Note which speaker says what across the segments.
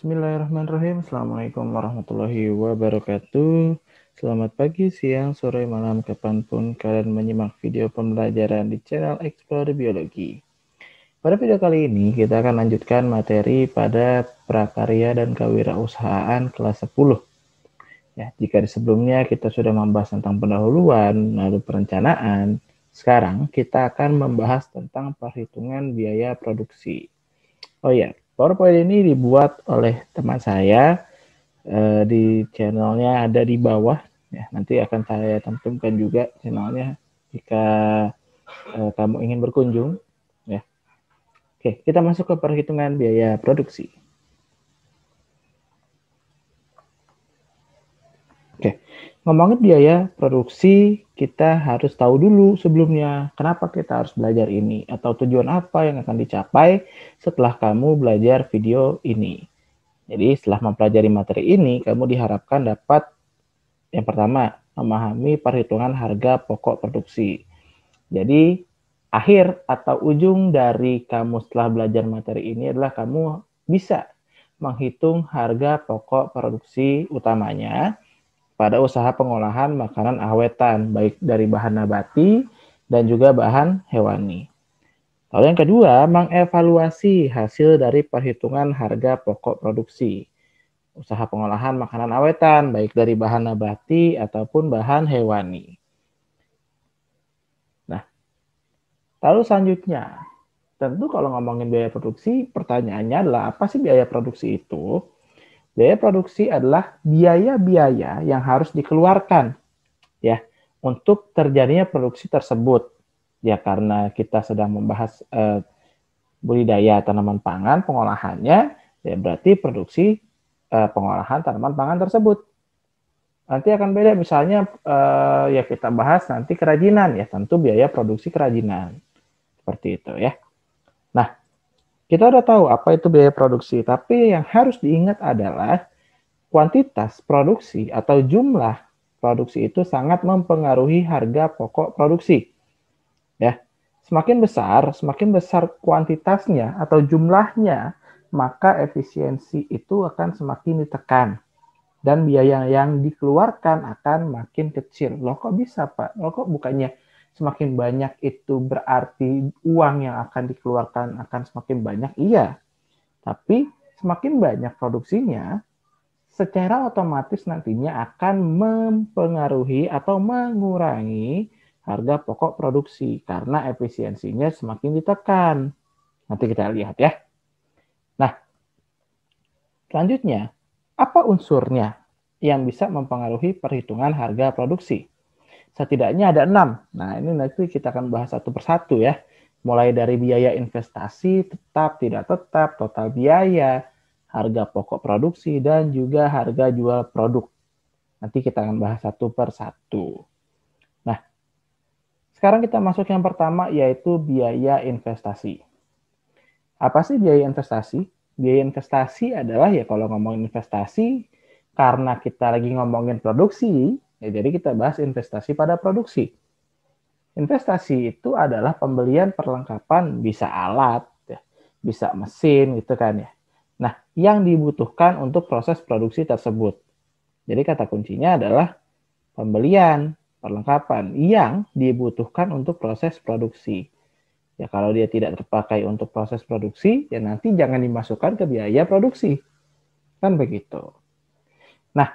Speaker 1: Bismillahirrahmanirrahim. Assalamualaikum warahmatullahi wabarakatuh. Selamat pagi, siang, sore, malam, kapanpun kalian menyimak video pembelajaran di channel Explore Biologi. Pada video kali ini, kita akan lanjutkan materi pada prakarya dan kewirausahaan kelas 10. Ya, jika di sebelumnya kita sudah membahas tentang pendahuluan, lalu perencanaan, sekarang kita akan membahas tentang perhitungan biaya produksi. Oh ya, PowerPoint ini dibuat oleh teman saya di channelnya ada di bawah. Ya, nanti akan saya cantumkan juga channelnya jika kamu ingin berkunjung. Ya. Oke, kita masuk ke perhitungan biaya produksi. Oke, ngomongin biaya produksi, kita harus tahu dulu sebelumnya kenapa kita harus belajar ini atau tujuan apa yang akan dicapai setelah kamu belajar video ini. Jadi setelah mempelajari materi ini, kamu diharapkan dapat yang pertama, memahami perhitungan harga pokok produksi. Jadi akhir atau ujung dari kamu setelah belajar materi ini adalah kamu bisa menghitung harga pokok produksi utamanya pada usaha pengolahan makanan awetan, baik dari bahan nabati dan juga bahan hewani. Lalu yang kedua, mengevaluasi hasil dari perhitungan harga pokok produksi. Usaha pengolahan makanan awetan, baik dari bahan nabati ataupun bahan hewani. Nah, lalu selanjutnya, tentu kalau ngomongin biaya produksi, pertanyaannya adalah apa sih biaya produksi itu? Biaya produksi adalah biaya-biaya yang harus dikeluarkan ya untuk terjadinya produksi tersebut. Ya karena kita sedang membahas budidaya tanaman pangan, pengolahannya, ya berarti produksi pengolahan tanaman pangan tersebut. Nanti akan beda misalnya ya kita bahas nanti kerajinan ya tentu biaya produksi kerajinan seperti itu ya. Nah kita udah tahu apa itu biaya produksi, tapi yang harus diingat adalah kuantitas produksi atau jumlah produksi itu sangat mempengaruhi harga pokok produksi. Ya, semakin besar kuantitasnya atau jumlahnya, maka efisiensi itu akan semakin ditekan dan biaya yang dikeluarkan akan makin kecil. Loh kok bisa Pak? Loh kok bukannya semakin banyak itu berarti uang yang akan dikeluarkan akan semakin banyak? Iya, tapi semakin banyak produksinya, secara otomatis nantinya akan mempengaruhi atau mengurangi harga pokok produksi karena efisiensinya semakin ditekan. Nanti kita lihat ya. Nah, selanjutnya, apa unsurnya yang bisa mempengaruhi perhitungan harga produksi? Setidaknya ada 6. Nah, ini nanti kita akan bahas satu persatu ya. Mulai dari biaya investasi, tetap, tidak tetap, total biaya, harga pokok produksi, dan juga harga jual produk. Nanti kita akan bahas satu persatu. Nah, sekarang kita masuk yang pertama yaitu biaya investasi. Apa sih biaya investasi? Biaya investasi adalah ya kalau ngomongin investasi, karena kita lagi ngomongin produksi, ya jadi kita bahas investasi pada produksi. Investasi itu adalah pembelian perlengkapan, bisa alat, ya, bisa mesin gitu kan ya. Nah, yang dibutuhkan untuk proses produksi tersebut. Jadi kata kuncinya adalah pembelian perlengkapan yang dibutuhkan untuk proses produksi. Ya kalau dia tidak terpakai untuk proses produksi, ya nanti jangan dimasukkan ke biaya produksi. Kan begitu. Nah,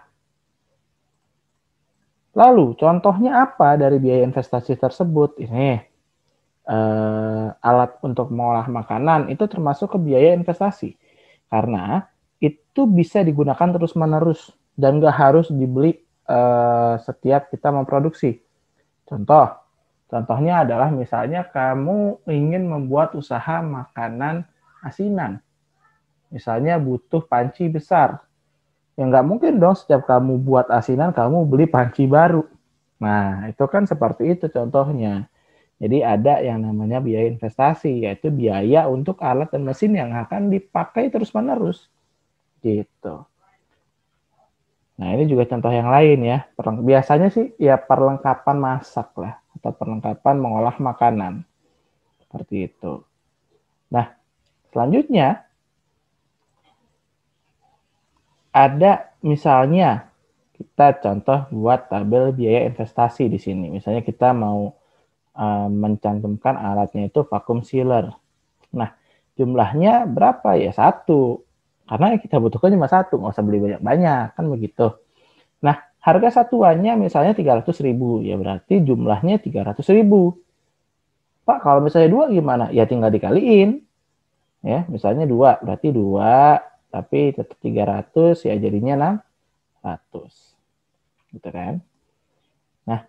Speaker 1: lalu contohnya apa dari biaya investasi tersebut? Ini alat untuk mengolah makanan itu termasuk ke biaya investasi. Karena itu bisa digunakan terus-menerus dan nggak harus dibeli setiap kita memproduksi. Contohnya adalah misalnya kamu ingin membuat usaha makanan asinan. Misalnya butuh panci besar. Ya nggak mungkin dong setiap kamu buat asinan, kamu beli panci baru. Nah, itu kan seperti itu contohnya. Jadi ada yang namanya biaya investasi, yaitu biaya untuk alat dan mesin yang akan dipakai terus-menerus. Gitu. Nah, ini juga contoh yang lain ya. Biasanya sih ya perlengkapan masak lah, atau perlengkapan mengolah makanan. Seperti itu. Nah, selanjutnya ada misalnya kita contoh buat tabel biaya investasi di sini. Misalnya kita mau mencantumkan alatnya itu vacuum sealer. Nah, jumlahnya berapa ya? 1. Karena kita butuhkan cuma 1, nggak usah beli banyak-banyak, kan begitu. Nah, harga satuannya misalnya 300.000, ya berarti jumlahnya 300.000. Pak, kalau misalnya 2 gimana? Ya tinggal dikaliin. Ya, misalnya 2, berarti 2, tapi tetap 300, ya jadinya 600. Gitu kan? Nah,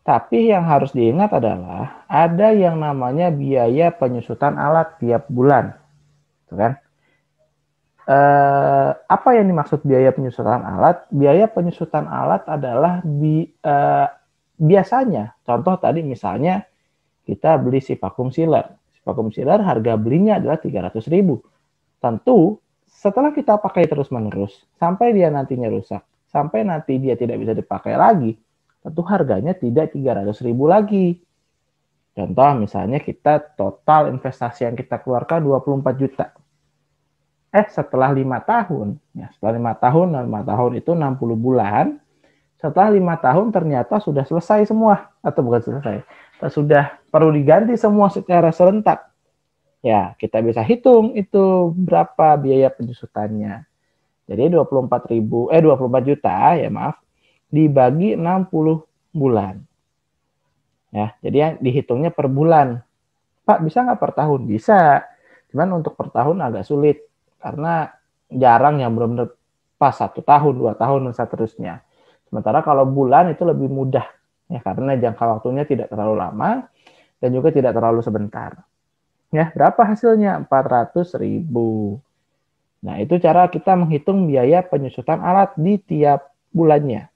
Speaker 1: tapi yang harus diingat adalah ada yang namanya biaya penyusutan alat tiap bulan. Gitu kan? Apa yang dimaksud biaya penyusutan alat? Biaya penyusutan alat adalah biasanya, contoh tadi misalnya kita beli si vacuum sealer. Si vacuum sealer harga belinya adalah 300.000. Tentu setelah kita pakai terus-menerus, sampai dia nantinya rusak, sampai nanti dia tidak bisa dipakai lagi, tentu harganya tidak 300.000 lagi. Contoh misalnya kita total investasi yang kita keluarkan 24 juta. Setelah 5 tahun, ya setelah 5 tahun itu 60 bulan, setelah 5 tahun ternyata sudah selesai semua, atau bukan selesai, sudah perlu diganti semua secara serentak. Ya, kita bisa hitung itu berapa biaya penyusutannya. Jadi 24 juta, ya maaf, dibagi 60 bulan. Ya, jadi yang dihitungnya per bulan. Pak, bisa nggak per tahun? Bisa. Cuman untuk per tahun agak sulit. Karena jarang yang benar-benar pas 1 tahun, 2 tahun, dan seterusnya. Sementara kalau bulan itu lebih mudah. Ya, karena jangka waktunya tidak terlalu lama dan juga tidak terlalu sebentar. Ya, berapa hasilnya? 400.000. Nah, itu cara kita menghitung biaya penyusutan alat di tiap bulannya.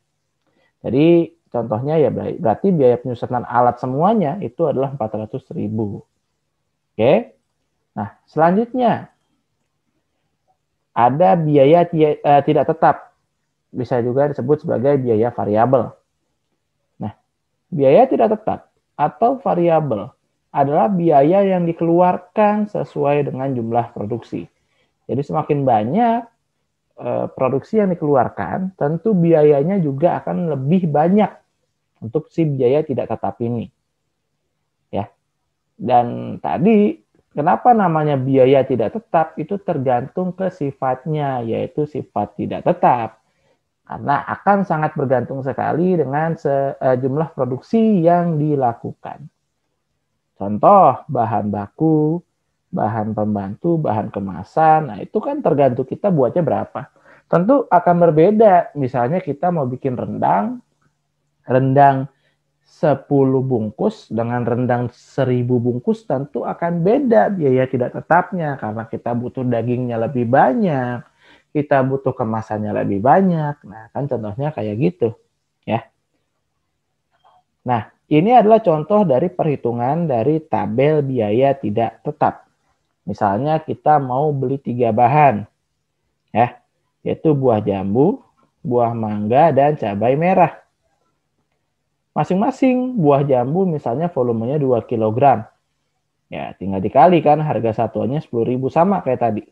Speaker 1: Jadi, contohnya ya berarti biaya penyusutan alat semuanya itu adalah 400.000. Oke. Nah, selanjutnya ada biaya tidak tetap. Bisa juga disebut sebagai biaya variabel. Nah, biaya tidak tetap atau variabel adalah biaya yang dikeluarkan sesuai dengan jumlah produksi. Jadi semakin banyak produksi yang dikeluarkan, tentu biayanya juga akan lebih banyak untuk si biaya tidak tetap ini. Ya. Dan tadi kenapa namanya biaya tidak tetap? Itu tergantung ke sifatnya, yaitu sifat tidak tetap. Karena akan sangat bergantung sekali dengan jumlah produksi yang dilakukan. Contoh, bahan baku, bahan pembantu, bahan kemasan. Nah, itu kan tergantung kita buatnya berapa. Tentu akan berbeda. Misalnya kita mau bikin rendang 10 bungkus dengan rendang 1000 bungkus tentu akan beda biaya tidak tetapnya karena kita butuh dagingnya lebih banyak, kita butuh kemasannya lebih banyak. Nah, kan contohnya kayak gitu, ya. Nah, ini adalah contoh dari perhitungan dari tabel biaya tidak tetap. Misalnya kita mau beli 3 bahan, ya, yaitu buah jambu, buah mangga, dan cabai merah. Masing-masing buah jambu misalnya volumenya 2 kg. Ya, tinggal dikali kan harga satuannya 10.000 sama kayak tadi.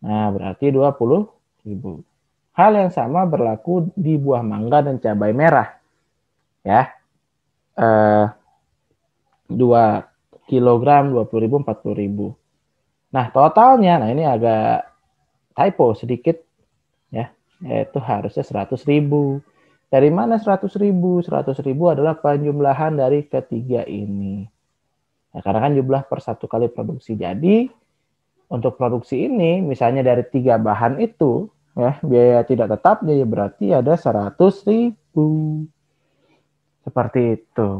Speaker 1: Nah, berarti 20.000. Hal yang sama berlaku di buah mangga dan cabai merah. Ya. 2 kg 20.000, 40.000. Nah, totalnya, nah ini agak typo sedikit ya, yaitu harusnya 100.000. Dari mana 100.000? 100.000 adalah penjumlahan dari ketiga ini. Nah, karena kan jumlah per 1 kali produksi. Jadi, untuk produksi ini, misalnya dari 3 bahan itu, ya biaya tidak tetap, jadi berarti ada 100.000. Seperti itu.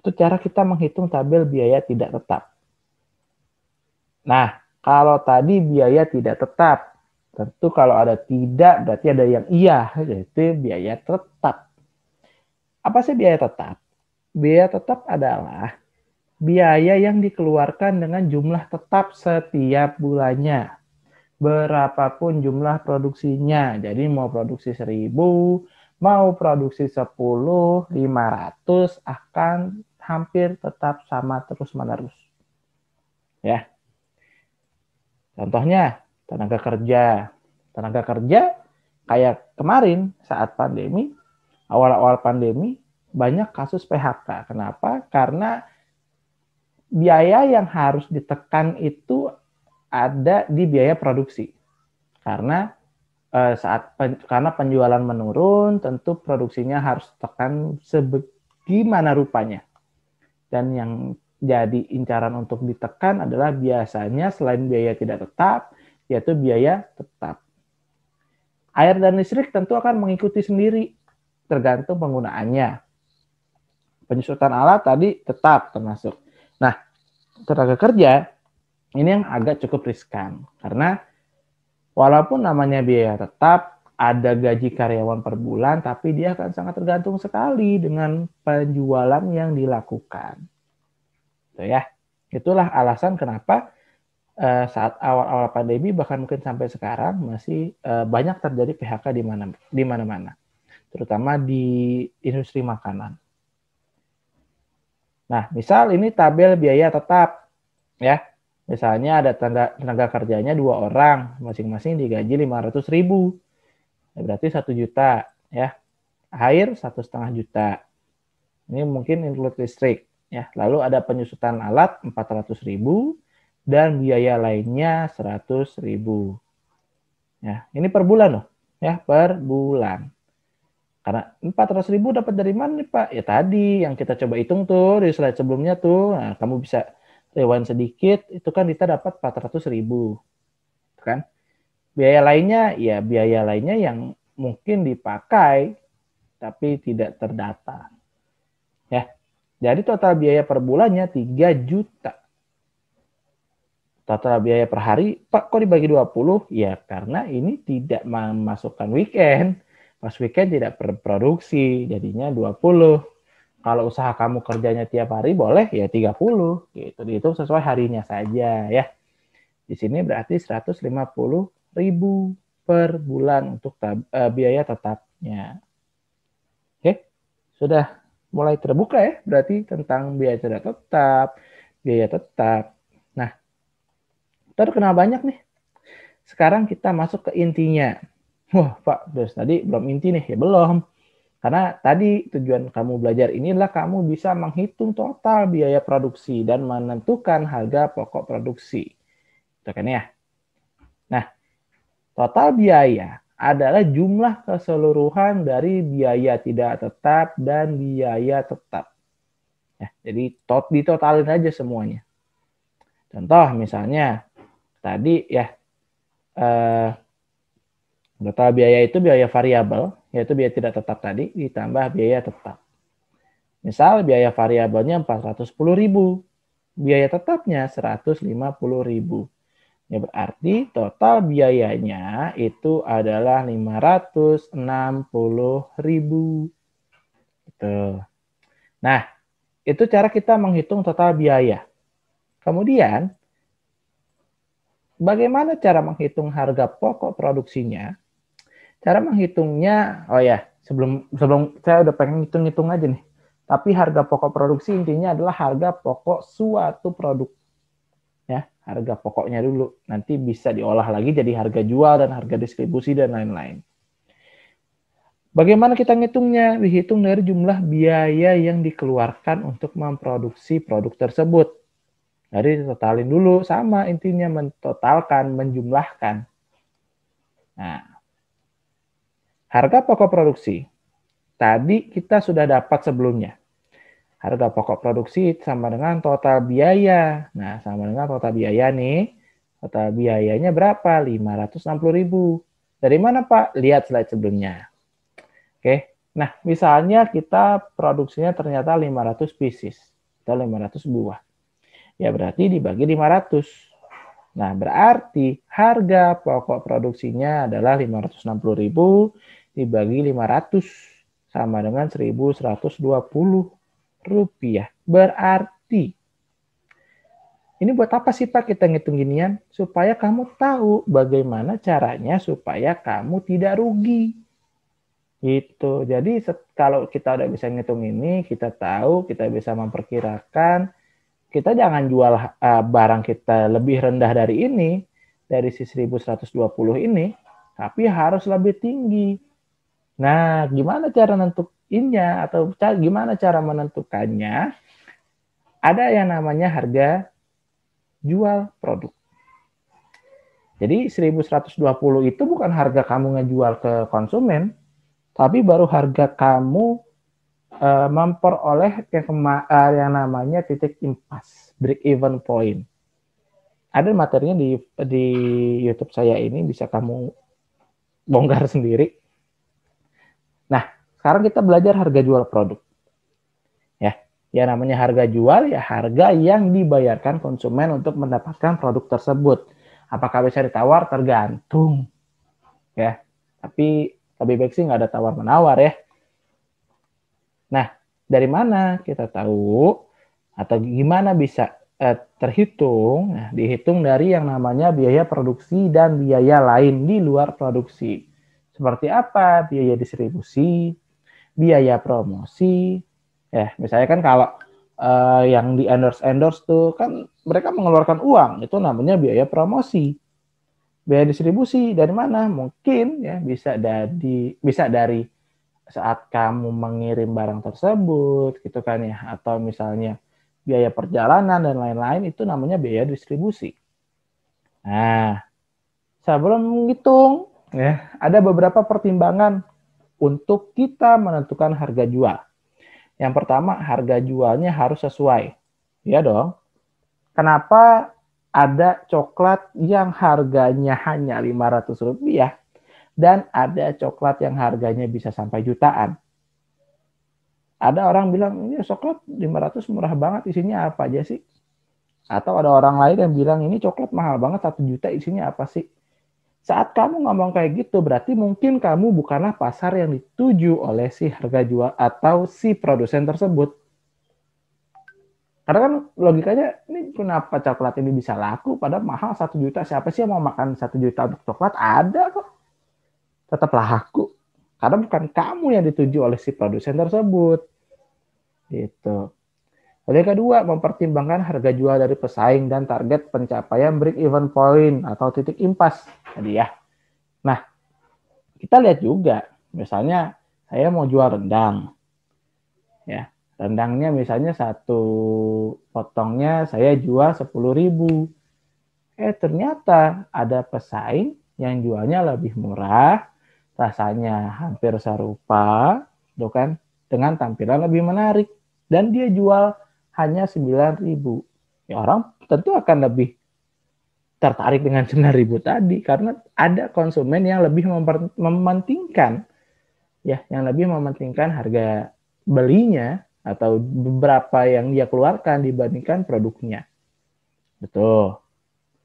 Speaker 1: Itu cara kita menghitung tabel biaya tidak tetap. Nah, kalau tadi biaya tidak tetap, tentu kalau ada tidak berarti ada yang iya, yaitu biaya tetap. Apa sih biaya tetap? Biaya tetap adalah biaya yang dikeluarkan dengan jumlah tetap setiap bulannya. Berapapun jumlah produksinya. Jadi mau produksi 1000, mau produksi 10, 500 akan hampir tetap sama terus-menerus. Ya. Contohnya, Tenaga kerja. Tenaga kerja kayak kemarin saat pandemi, awal-awal pandemi, banyak kasus PHK. Kenapa? Karena biaya yang harus ditekan itu ada di biaya produksi. Karena karena penjualan menurun, tentu produksinya harus tekan sebagaimana rupanya. Dan yang jadi incaran untuk ditekan adalah biasanya selain biaya tidak tetap, yaitu biaya tetap. Air dan listrik tentu akan mengikuti sendiri, tergantung penggunaannya. Penyusutan alat tadi tetap termasuk. Nah, tenaga kerja ini yang agak cukup riskan, karena walaupun namanya biaya tetap, ada gaji karyawan per bulan, tapi dia akan sangat tergantung sekali dengan penjualan yang dilakukan. Itu ya. Itulah alasan kenapa saat awal-awal pandemi, bahkan mungkin sampai sekarang, masih banyak terjadi PHK di mana-mana, terutama di industri makanan. Nah, misal ini tabel biaya tetap, ya. Misalnya ada tenaga kerjanya 2 orang, masing-masing digaji 500.000, berarti 1 juta, ya. Air 1,5 juta. Ini mungkin include listrik, ya. Lalu ada penyusutan alat 400.000 dan biaya lainnya 100.000. Ya, ini per bulan loh, ya, per bulan. Karena 400.000 dapat dari mana nih Pak? Ya tadi yang kita coba hitung tuh di slide sebelumnya tuh. Nah, kamu bisa rewind sedikit, itu kan kita dapat 400.000. Kan? Biaya lainnya, ya biaya lainnya yang mungkin dipakai tapi tidak terdata. Ya. Jadi total biaya per bulannya 3 juta. Total biaya per hari, Pak kok dibagi 20? Ya karena ini tidak memasukkan weekend. Pas weekend tidak berproduksi, jadinya 20. Kalau usaha kamu kerjanya tiap hari boleh ya 30 gitu. Dihitung sesuai harinya saja ya. Di sini berarti 150.000 per bulan untuk biaya tetapnya. Oke, sudah mulai terbuka ya berarti tentang biaya tidak tetap, biaya tetap. Nah, terkenal banyak nih. Sekarang kita masuk ke intinya. Wah, Pak, dari tadi belum inti nih. Ya belum. Karena tadi tujuan kamu belajar ini adalah kamu bisa menghitung total biaya produksi dan menentukan harga pokok produksi. Itu kan ya? Nah, total biaya adalah jumlah keseluruhan dari biaya tidak tetap dan biaya tetap. Ya, jadi ditotalin aja semuanya. Contoh misalnya, tadi ya, total biaya itu biaya variabel, yaitu biaya tidak tetap tadi, ditambah biaya tetap. Misal biaya variabelnya 410.000, biaya tetapnya 150.000. Ya berarti total biayanya itu adalah 560.000. Gitu. Nah, itu cara kita menghitung total biaya. Kemudian, bagaimana cara menghitung harga pokok produksinya? Cara menghitungnya, oh ya, sebelum saya udah pengen hitung-hitung aja nih. Tapi harga pokok produksi intinya adalah harga pokok suatu produk. Ya, harga pokoknya dulu. Nanti bisa diolah lagi jadi harga jual dan harga distribusi dan lain-lain. Bagaimana kita ngitungnya? Dihitung dari jumlah biaya yang dikeluarkan untuk memproduksi produk tersebut. Jadi totalin dulu, sama intinya mentotalkan, menjumlahkan. Nah, harga pokok produksi. Tadi kita sudah dapat sebelumnya. Harga pokok produksi sama dengan total biaya. Nah, sama dengan total biaya nih. Total biayanya berapa? 560.000. Dari mana, Pak? Lihat slide sebelumnya. Oke. Nah, misalnya kita produksinya ternyata 500 pieces atau 500 buah. Ya, berarti dibagi 500. Nah, berarti harga pokok produksinya adalah 560.000 dibagi 500 sama dengan 1.120 rupiah. Berarti ini buat apa sih Pak kita ngitung ginian? Supaya kamu tahu bagaimana caranya supaya kamu tidak rugi. Gitu. Jadi kalau kita udah bisa ngitung ini, kita tahu, kita bisa memperkirakan, kita jangan jual barang kita lebih rendah dari ini. dari si 1120 ini, tapi harus lebih tinggi. Nah, gimana cara nentuinnya atau gimana cara menentukannya? Ada yang namanya harga jual produk. Jadi 1120 itu bukan harga kamu ngejual ke konsumen, tapi baru harga kamu memperoleh yang namanya titik impas, break even point. Ada materinya di YouTube saya ini, bisa kamu bongkar sendiri. Nah, sekarang kita belajar harga jual produk. Ya namanya harga jual, ya harga yang dibayarkan konsumen untuk mendapatkan produk tersebut. Apakah bisa ditawar? Tergantung. Ya, tapi lebih baik sih nggak ada tawar-menawar ya. Nah, dari mana kita tahu atau gimana bisa terhitung? Nah, dihitung dari yang namanya biaya produksi dan biaya lain di luar produksi. Seperti apa? Biaya distribusi, biaya promosi. Ya, misalnya kan kalau yang di endorse tuh kan mereka mengeluarkan uang, itu namanya biaya promosi. Biaya distribusi dari mana? Mungkin ya bisa dari saat kamu mengirim barang tersebut gitu kan ya, atau misalnya biaya perjalanan dan lain-lain, itu namanya biaya distribusi. Nah, sebelum menghitung ya, ada beberapa pertimbangan untuk kita menentukan harga jual. Yang pertama, harga jualnya harus sesuai. Ya dong. Kenapa ada coklat yang harganya hanya Rp500 dan ada coklat yang harganya bisa sampai jutaan? Ada orang bilang, ini coklat 500 murah banget, isinya apa aja sih? Atau ada orang lain yang bilang, ini coklat mahal banget, 1 juta, isinya apa sih? Saat kamu ngomong kayak gitu, berarti mungkin kamu bukanlah pasar yang dituju oleh si harga jual atau si produsen tersebut. Karena kan logikanya, ini kenapa coklat ini bisa laku, padahal mahal 1 juta. Siapa sih yang mau makan 1 juta untuk coklat? Ada kok. Tetap laku. Karena bukan kamu yang dituju oleh si produsen tersebut. Gitu. Lalu yang kedua, mempertimbangkan harga jual dari pesaing dan target pencapaian break even point atau titik impas tadi ya. Nah, kita lihat juga, misalnya saya mau jual rendang. Ya, rendangnya misalnya satu potongnya saya jual 10.000. Ternyata ada pesaing yang jualnya lebih murah, rasanya hampir serupa, tuh kan, dengan tampilan lebih menarik, dan dia jual hanya 9.000. Ya, orang tentu akan lebih tertarik dengan 9.000 tadi karena ada konsumen yang lebih mementingkan harga belinya atau beberapa yang dia keluarkan dibandingkan produknya. Betul.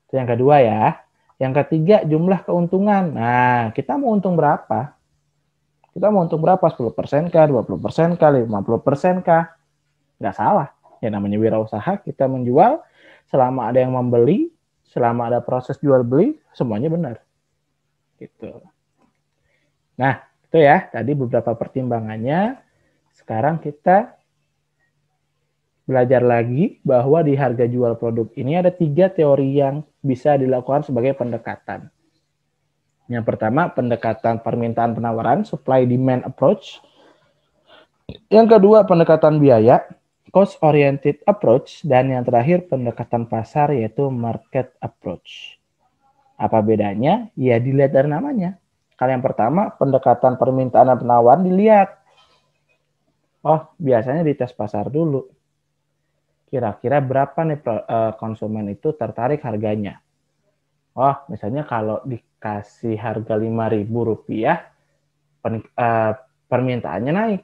Speaker 1: Itu yang kedua ya. Yang ketiga, jumlah keuntungan. Nah, kita mau untung berapa? Kita mau untung berapa? 10% kah? 20% kah? 50% kah? Nggak salah. Ya namanya wirausaha, kita menjual, selama ada yang membeli, selama ada proses jual beli, semuanya benar. Gitu. Nah, itu ya tadi beberapa pertimbangannya. Sekarang kita belajar lagi bahwa di harga jual produk ini ada 3 teori yang bisa dilakukan sebagai pendekatan. Yang pertama, pendekatan permintaan penawaran, supply demand approach. Yang kedua, pendekatan biaya, cost oriented approach, dan yang terakhir pendekatan pasar yaitu market approach. Apa bedanya? Ya dilihat dari namanya. Kalau yang pertama, pendekatan permintaan dan penawaran dilihat. Oh, biasanya dites pasar dulu. Kira-kira berapa nih konsumen itu tertarik harganya? Oh, misalnya kalau dikasih harga Rp5.000, permintaannya naik.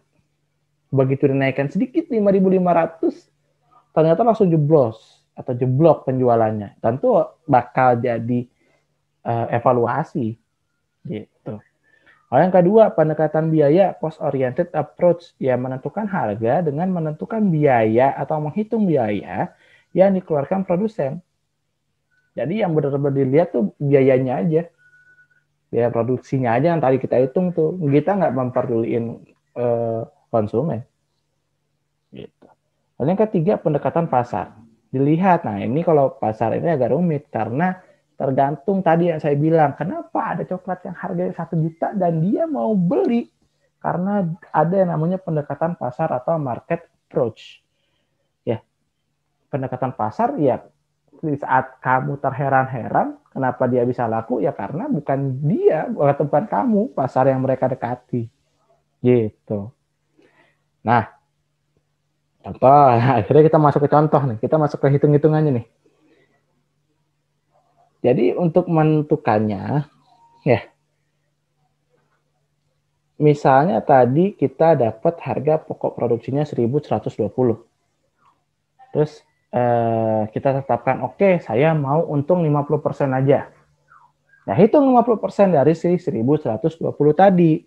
Speaker 1: Begitu dinaikkan sedikit 5.500, ternyata langsung jeblos atau jeblok penjualannya. Tentu bakal jadi evaluasi gitu. Yang kedua, pendekatan biaya, cost oriented approach, ya menentukan harga dengan menentukan biaya atau menghitung biaya yang dikeluarkan produsen. Jadi yang benar-benar dilihat tuh biayanya aja, biaya produksinya aja yang tadi kita hitung tuh. Kita nggak memperduliin konsumen. Gitu. Lalu yang ketiga, pendekatan pasar. Dilihat, nah ini kalau pasar ini agak rumit karena Tergantung tadi yang saya bilang, kenapa ada coklat yang harganya 1 juta dan dia mau beli? Karena ada yang namanya pendekatan pasar atau market approach. Ya, pendekatan pasar ya di saat kamu terheran-heran kenapa dia bisa laku ya karena bukan dia, bukan tempat kamu, pasar yang mereka dekati. Gitu. Nah, contoh, akhirnya kita masuk ke contoh nih, kita masuk ke hitung-hitungannya nih. Jadi untuk menentukannya, ya, misalnya tadi kita dapat harga pokok produksinya 1.120. Terus kita tetapkan, oke, saya mau untung 50% aja. Nah, hitung 50% dari si 1.120 tadi,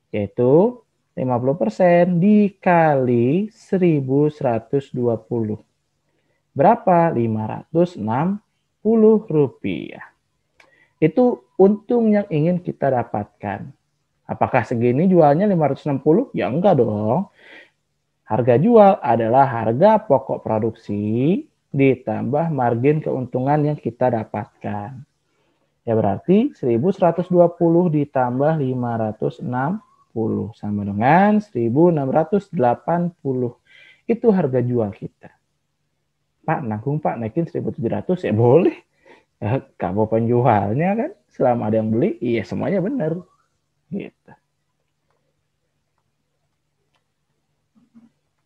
Speaker 1: yaitu 50% dikali 1.120. Berapa? Rp560. Itu untung yang ingin kita dapatkan. Apakah segini jualnya 560? Ya enggak dong. Harga jual adalah harga pokok produksi ditambah margin keuntungan yang kita dapatkan. Ya berarti 1.120 ditambah 560 sama dengan 1.680. Itu harga jual kita. Pak, nanggung Pak, naikin 1.700 ya boleh. Ya, kamu penjualnya kan, selama ada yang beli, iya semuanya benar. Gitu.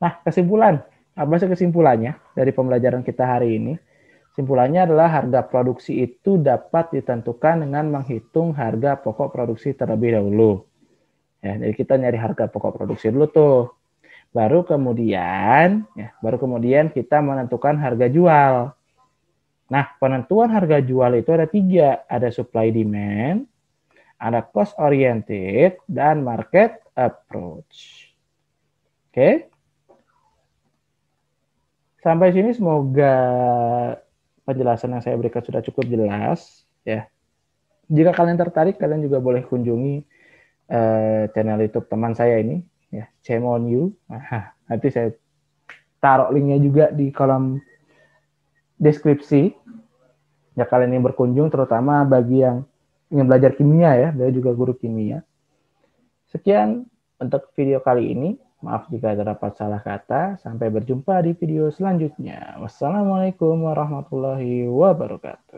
Speaker 1: Nah, kesimpulan. Apa sih kesimpulannya dari pembelajaran kita hari ini? Kesimpulannya adalah harga produksi itu dapat ditentukan dengan menghitung harga pokok produksi terlebih dahulu. Ya, jadi kita nyari harga pokok produksi dulu tuh. Baru kemudian kita menentukan harga jual. Nah, penentuan harga jual itu ada 3. Ada supply demand, ada cost oriented, dan market approach. Oke. Sampai sini semoga penjelasan yang saya berikan sudah cukup jelas. Ya. Jika kalian tertarik, kalian juga boleh kunjungi channel YouTube teman saya ini, ya, Shame on You. Nah, nanti saya taruh linknya juga di kolom deskripsi. Ya kalian yang berkunjung, terutama bagi yang ingin belajar kimia ya, dia juga guru kimia. Sekian untuk video kali ini. Maaf jika terdapat salah kata. Sampai berjumpa di video selanjutnya. Wassalamualaikum warahmatullahi wabarakatuh.